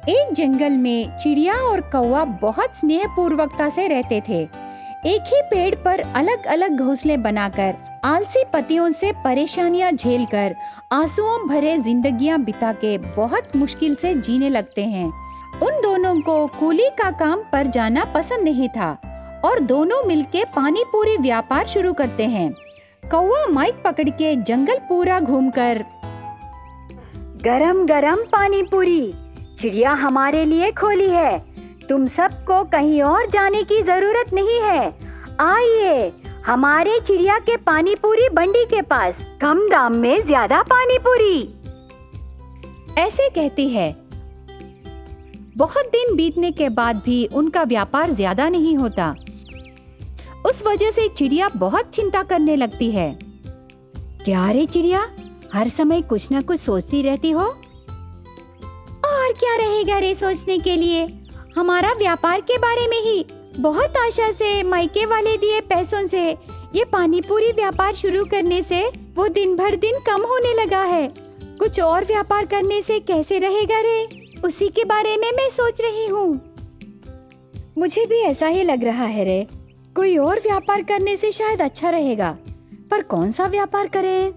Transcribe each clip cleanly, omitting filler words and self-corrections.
एक जंगल में चिड़िया और कौवा बहुत स्नेहपूर्वकता से रहते थे। एक ही पेड़ पर अलग अलग घोंसले बनाकर आलसी पतियों से परेशानियां झेलकर आंसुओं भरे जिंदगियां बिता के बहुत मुश्किल से जीने लगते हैं। उन दोनों को कूली का काम पर जाना पसंद नहीं था और दोनों मिलके पानी पूरी व्यापार शुरू करते हैं। कौवा माइक पकड़ के जंगल पूरा घूमकर गरम गरम पानी पूरी चिड़िया हमारे लिए खोली है, तुम सबको कहीं और जाने की जरूरत नहीं है। आइए हमारे चिड़िया के पानी पूरी बंडी के पास, कम दाम में ज्यादा पानी पूरी। ऐसे कहती है। बहुत दिन बीतने के बाद भी उनका व्यापार ज्यादा नहीं होता। उस वजह से चिड़िया बहुत चिंता करने लगती है। क्या रे चिड़िया, हर समय कुछ न कुछ सोचती रहती हो? और क्या रहेगा रे सोचने के लिए, हमारा व्यापार के बारे में ही। बहुत आशा से मायके वाले दिए पैसों से ये पानी पूरी व्यापार शुरू करने से वो दिन भर दिन कम होने लगा है। कुछ और व्यापार करने से कैसे रहेगा रे, उसी के बारे में मैं सोच रही हूँ। मुझे भी ऐसा ही लग रहा है रे, कोई और व्यापार करने से शायद अच्छा रहेगा, पर कौन सा व्यापार करें?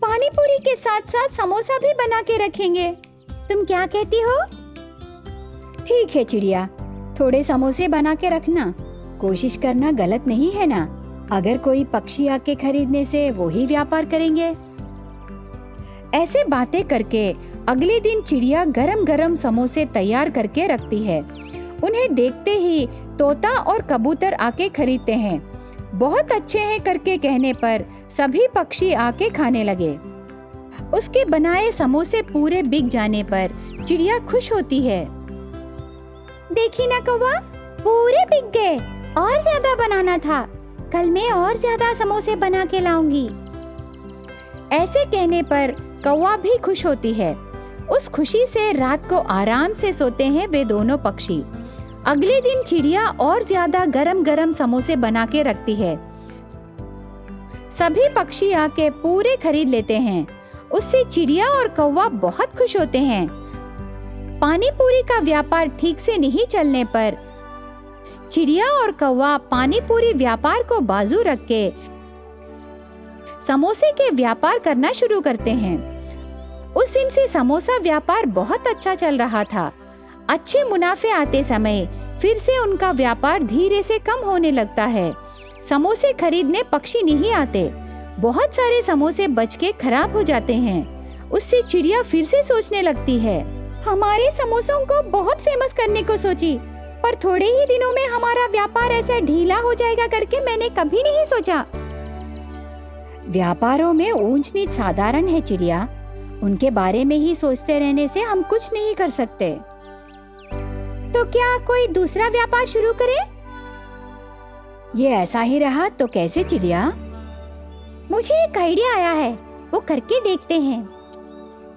पानी पूरी के साथ साथ समोसा भी बना के रखेंगे, तुम क्या कहती हो? ठीक है चिड़िया, थोड़े समोसे बना के रखना, कोशिश करना गलत नहीं है ना। अगर कोई पक्षी आके खरीदने से वो ही व्यापार करेंगे। ऐसे बातें करके अगले दिन चिड़िया गरम गरम समोसे तैयार करके रखती है। उन्हें देखते ही तोता और कबूतर आके खरीदते हैं। बहुत अच्छे हैं करके कहने पर सभी पक्षी आके खाने लगे। उसके बनाए समोसे पूरे बिक जाने पर चिड़िया खुश होती है। देखी ना कौवा, पूरे बिक गए, और ज्यादा बनाना था, कल मैं और ज्यादा समोसे बना के लाऊंगी। ऐसे कहने पर कौवा भी खुश होती है। उस खुशी से रात को आराम से सोते हैं वे दोनों पक्षी। अगले दिन चिड़िया और ज्यादा गरम गरम समोसे बना के रखती है। सभी पक्षी आके पूरे खरीद लेते हैं। उससे चिड़िया और कौवा बहुत खुश होते हैं। पानी पूरी का व्यापार ठीक से नहीं चलने पर चिड़िया और कौवा पानी पूरी व्यापार को बाजू रख के समोसे के व्यापार करना शुरू करते हैं। उस दिन से समोसा व्यापार बहुत अच्छा चल रहा था। अच्छे मुनाफे आते समय फिर से उनका व्यापार धीरे से कम होने लगता है। समोसे खरीदने पक्षी नहीं आते। बहुत सारे समोसे बच के खराब हो जाते हैं। उससे चिड़िया फिर से सोचने लगती है, हमारे समोसों को बहुत फेमस करने को सोची, पर थोड़े ही दिनों में हमारा व्यापार ऐसा ढीला हो जाएगा करके मैंने कभी नहीं सोचा। व्यापारों में ऊंच नीच साधारण है चिड़िया, उनके बारे में ही सोचते रहने से हम कुछ नहीं कर सकते। तो क्या कोई दूसरा व्यापार शुरू करे? ये ऐसा ही रहा तो कैसे चिड़िया? मुझे एक आइडिया आया है, वो करके देखते हैं।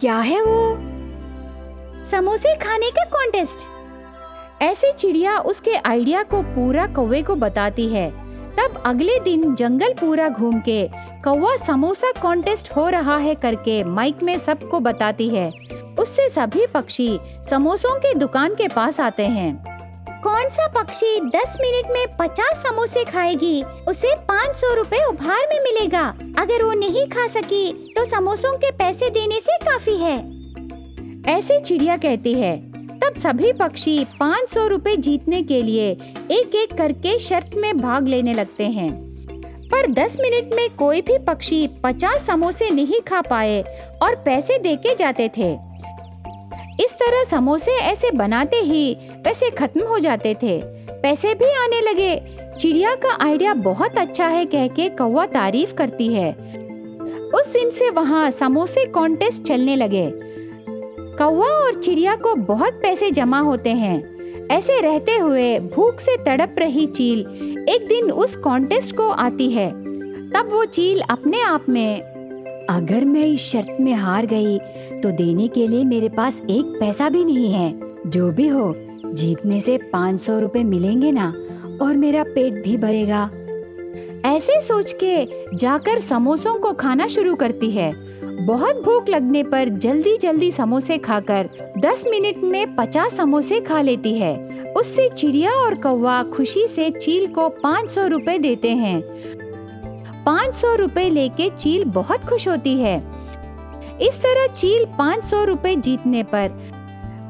क्या है वो? समोसे खाने का कॉन्टेस्ट। ऐसे चिड़िया उसके आइडिया को पूरा कौवे को बताती है। तब अगले दिन जंगल पूरा घूम के कौवा समोसा कॉन्टेस्ट हो रहा है करके माइक में सबको बताती है। उससे सभी पक्षी समोसों के दुकान के पास आते हैं। कौन सा पक्षी 10 मिनट में 50 समोसे खाएगी, उसे 500 रुपए उपहार में मिलेगा। अगर वो नहीं खा सकी तो समोसों के पैसे देने से काफी है। ऐसे चिड़िया कहती है। तब सभी पक्षी 500 रुपए जीतने के लिए एक एक करके शर्त में भाग लेने लगते हैं। पर 10 मिनट में कोई भी पक्षी 50 समोसे नहीं खा पाए और पैसे देके जाते थे। इस तरह समोसे ऐसे बनाते ही पैसे खत्म हो जाते थे। पैसे भी आने लगे। चिड़िया का आइडिया बहुत अच्छा है कह के कौवा तारीफ करती है। उस दिन से वहाँ समोसे कॉन्टेस्ट चलने लगे। कौवा और चिड़िया को बहुत पैसे जमा होते हैं। ऐसे रहते हुए भूख से तड़प रही चील एक दिन उस कॉन्टेस्ट को आती है। तब वो चील अपने आप में, अगर मैं इस शर्त में हार गई तो देने के लिए मेरे पास एक पैसा भी नहीं है। जो भी हो, जीतने से 500 रुपए मिलेंगे ना, और मेरा पेट भी भरेगा। ऐसे सोच के जाकर समोसों को खाना शुरू करती है। बहुत भूख लगने पर जल्दी जल्दी समोसे खाकर 10 मिनट में 50 समोसे खा लेती है। उससे चिड़िया और कौवा खुशी से चील को 500 रुपए देते हैं। 500 रुपए लेके चील बहुत खुश होती है। इस तरह चील 500 रुपए जीतने पर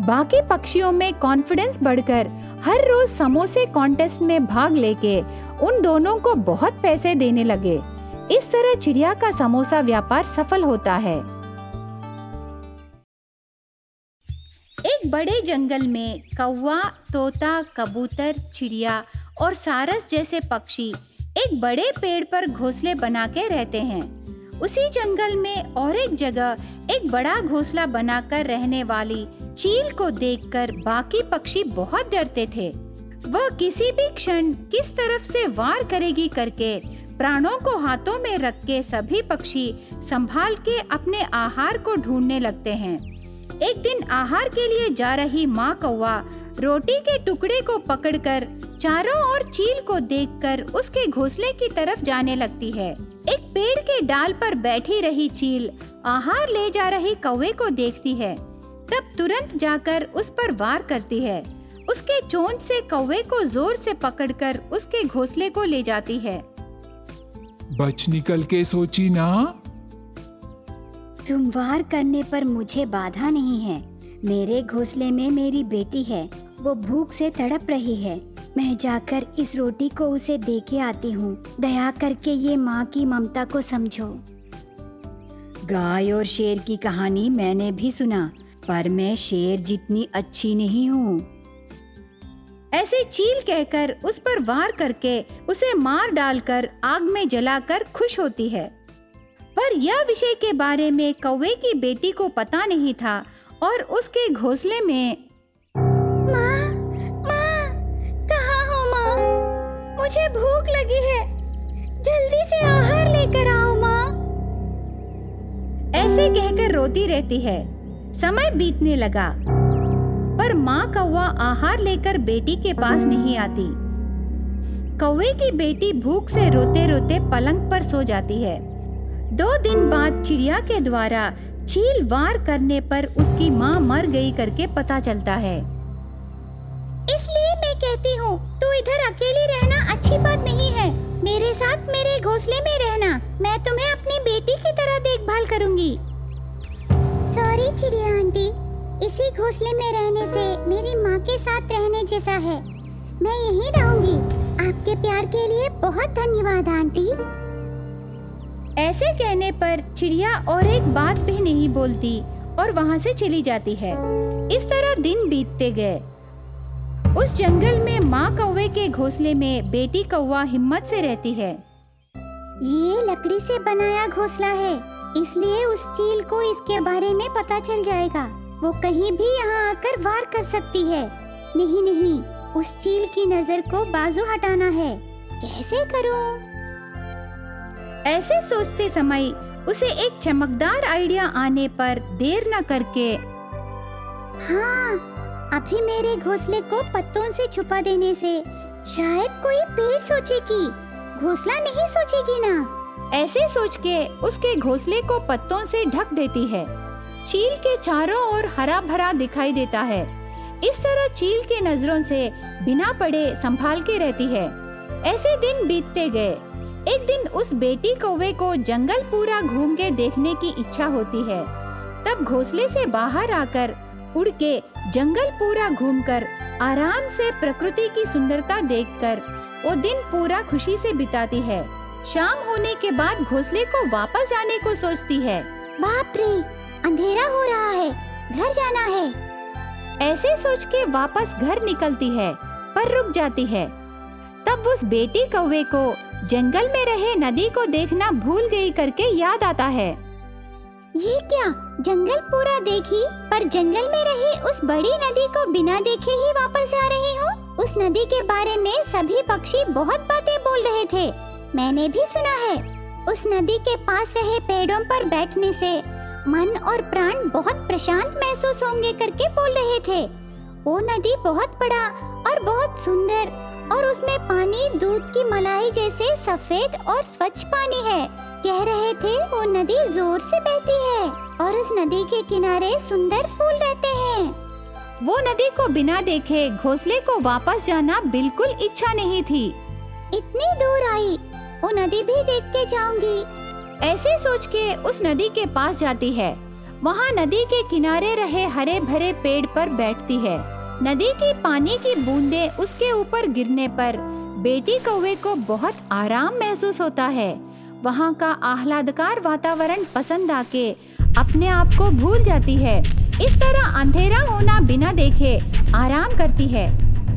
बाकी पक्षियों में कॉन्फिडेंस बढ़कर हर रोज समोसे कॉन्टेस्ट में भाग लेके उन दोनों को बहुत पैसे देने लगे। इस तरह चिड़िया का समोसा व्यापार सफल होता है। एक बड़े जंगल में कौवा, तोता, कबूतर, चिड़िया और सारस जैसे पक्षी एक बड़े पेड़ पर घोंसले बना के रहते हैं। उसी जंगल में और एक जगह एक बड़ा घोंसला बनाकर रहने वाली चील को देखकर बाकी पक्षी बहुत डरते थे। वह किसी भी क्षण किस तरफ से वार करेगी करके प्राणों को हाथों में रख के सभी पक्षी संभाल के अपने आहार को ढूंढने लगते हैं। एक दिन आहार के लिए जा रही माँ कौवा रोटी के टुकड़े को पकड़कर चारों ओर चील को देखकर उसके घोंसले की तरफ जाने लगती है। एक पेड़ के डाल पर बैठी रही चील आहार ले जा रही कौवे को देखती है, तब तुरंत जाकर उस पर वार करती है। उसके चोंच से कौवे को जोर से पकड़कर उसके घोंसले को ले जाती है। बच निकल के सोची ना। तुम वार करने पर मुझे बाधा नहीं है। मेरे घोंसले में मेरी बेटी है, वो भूख से तड़प रही है। मैं जाकर इस रोटी को उसे दे के आती हूँ। दया करके ये माँ की ममता को समझो। गाय और शेर की कहानी मैंने भी सुना, पर मैं शेर जितनी अच्छी नहीं हूँ। ऐसे चील कहकर उस पर वार करके उसे मार डालकर आग में जलाकर खुश होती है। पर यह विषय के बारे में कौवे की बेटी को पता नहीं था और उसके घोंसले में माँ, माँ, कहाँ हो माँ? मुझे भूख लगी है, जल्दी से आहार लेकर आओ माँ। ऐसे कहकर रोती रहती है। समय बीतने लगा, पर माँ कौवा आहार लेकर बेटी के पास नहीं आती। कौवे की बेटी भूख से रोते रोते पलंग पर सो जाती है। 2 दिन बाद चिड़िया के द्वारा चील वार करने पर उसकी माँ मर गई करके पता चलता है। इसलिए मैं कहती हूँ, तू इधर अकेली रहना अच्छी बात नहीं है। मेरे साथ मेरे घोंसले में रहना, मैं तुम्हें अपनी बेटी की तरह देखभाल करूँगी। सॉरी चिड़िया आंटी, इसी घोंसले में रहने से मेरी माँ के साथ रहने जैसा है। मैं यहीं रहूंगी। आपके प्यार के लिए बहुत धन्यवाद आंटी। ऐसे कहने पर चिड़िया और एक बात भी नहीं बोलती और वहाँ से चली जाती है। इस तरह दिन बीतते गए। उस जंगल में माँ कौवे के घोंसले में बेटी कौवा हिम्मत से रहती है। ये लकड़ी से बनाया घोंसला है, इसलिए उस चील को इसके बारे में पता चल जाएगा। वो कहीं भी यहाँ आकर वार कर सकती है। नहीं नहीं, उस चील की नजर को बाजू हटाना है। कैसे करूं? ऐसे सोचते समय उसे एक चमकदार आइडिया आने पर देर न करके हाँ, अभी मेरे घोंसले को पत्तों से छुपा देने से शायद कोई पेड़ सोचेगी, घोंसला नहीं सोचेगी ना। ऐसे सोच के उसके घोंसले को पत्तों से ढक देती है। चील के चारों ओर हरा भरा दिखाई देता है। इस तरह चील की नजरों से बिना पड़े संभाल के रहती है। ऐसे दिन बीतते गए। एक दिन उस बेटी कौवे को जंगल पूरा घूम के देखने की इच्छा होती है। तब घोंसले से बाहर आकर उड़ के जंगल पूरा घूमकर आराम से प्रकृति की सुंदरता देखकर वो दिन पूरा खुशी से बिताती है। शाम होने के बाद घोंसले को वापस आने को सोचती है। बाप रे, अंधेरा हो रहा है, घर जाना है। ऐसे सोच के वापस घर निकलती है, पर रुक जाती है। तब उस बेटी कौवे को जंगल में रहे नदी को देखना भूल गई करके याद आता है। ये क्या, जंगल पूरा देखी पर जंगल में रही उस बड़ी नदी को बिना देखे ही वापस जा रही हूँ। उस नदी के बारे में सभी पक्षी बहुत बातें बोल रहे थे। मैंने भी सुना है उस नदी के पास रहे पेड़ों पर बैठने से मन और प्राण बहुत प्रशांत महसूस होंगे करके बोल रहे थे। वो नदी बहुत बड़ा और बहुत सुंदर और उसमें पानी दूध की मलाई जैसे सफेद और स्वच्छ पानी है। कह रहे थे वो नदी जोर से बहती है और उस नदी के किनारे सुंदर फूल रहते हैं। वो नदी को बिना देखे घोंसले को वापस जाना बिल्कुल इच्छा नहीं थी। इतनी दूर आई, वो नदी भी देख के जाऊंगी। ऐसे सोच के उस नदी के पास जाती है। वहाँ नदी के किनारे रहे हरे भरे पेड़ पर बैठती है। नदी की पानी की बूंदें उसके ऊपर गिरने पर बेटी कौवे को बहुत आराम महसूस होता है। वहाँ का आह्लादकार वातावरण पसंद आके अपने आप को भूल जाती है। इस तरह अंधेरा होना बिना देखे आराम करती है।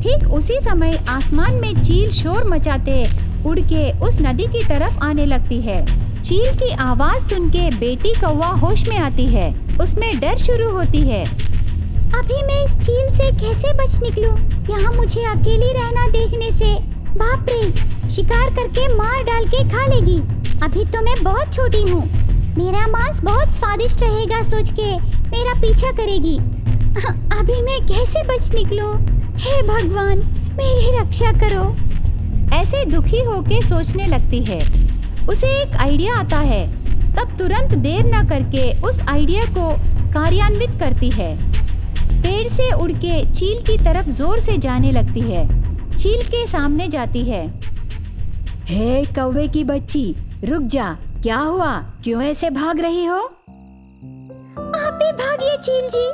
ठीक उसी समय आसमान में चील शोर मचाते उड़ के उस नदी की तरफ आने लगती है। चील की आवाज सुन के बेटी कौवा होश में आती है। उसमें डर शुरू होती है। अभी मैं इस चील से कैसे बच निकलूं? यहाँ मुझे अकेली रहना देखने से बाप रे, शिकार करके मार डाल के खा लेगी। अभी तो मैं बहुत छोटी हूँ, मेरा मांस बहुत स्वादिष्ट रहेगा सोच के मेरा पीछा करेगी। अभी मैं कैसे बच निकलूं? हे भगवान, मेरी रक्षा करो। ऐसे दुखी होके सोचने लगती है। उसे एक आइडिया आता है। तब तुरंत देर न करके उस आइडिया को कार्यान्वित करती है। पेड़ से उड़ के चील की तरफ जोर से जाने लगती है। चील के सामने जाती है। हे कौवे की बच्ची, रुक जा। क्या हुआ? क्यों ऐसे भाग रही हो? आप भी भागिए चील जी।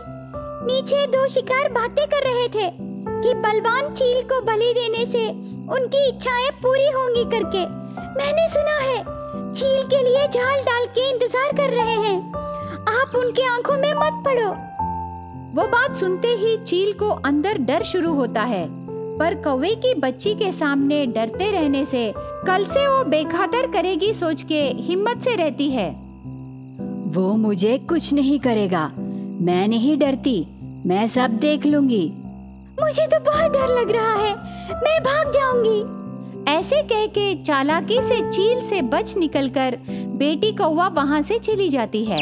नीचे दो शिकार बातें कर रहे थे कि बलवान चील को बलि देने से उनकी इच्छाएं पूरी होंगी करके। मैंने सुना है चील के लिए जाल डाल के इंतजार कर रहे हैं। आप उनके आंखों में मत पड़ो। वो बात सुनते ही चील को अंदर डर शुरू होता है, पर कौवे की बच्ची के सामने डरते रहने से कल से वो बेखातर करेगी सोच के हिम्मत से रहती है। वो मुझे कुछ नहीं करेगा, मैं नहीं डरती, मैं सब देख लूंगी। मुझे तो बहुत डर लग रहा है, मैं भाग जाऊंगी। ऐसे कह के चालाकी से चील से बच निकलकर बेटी कौवा वहाँ से चली जाती है।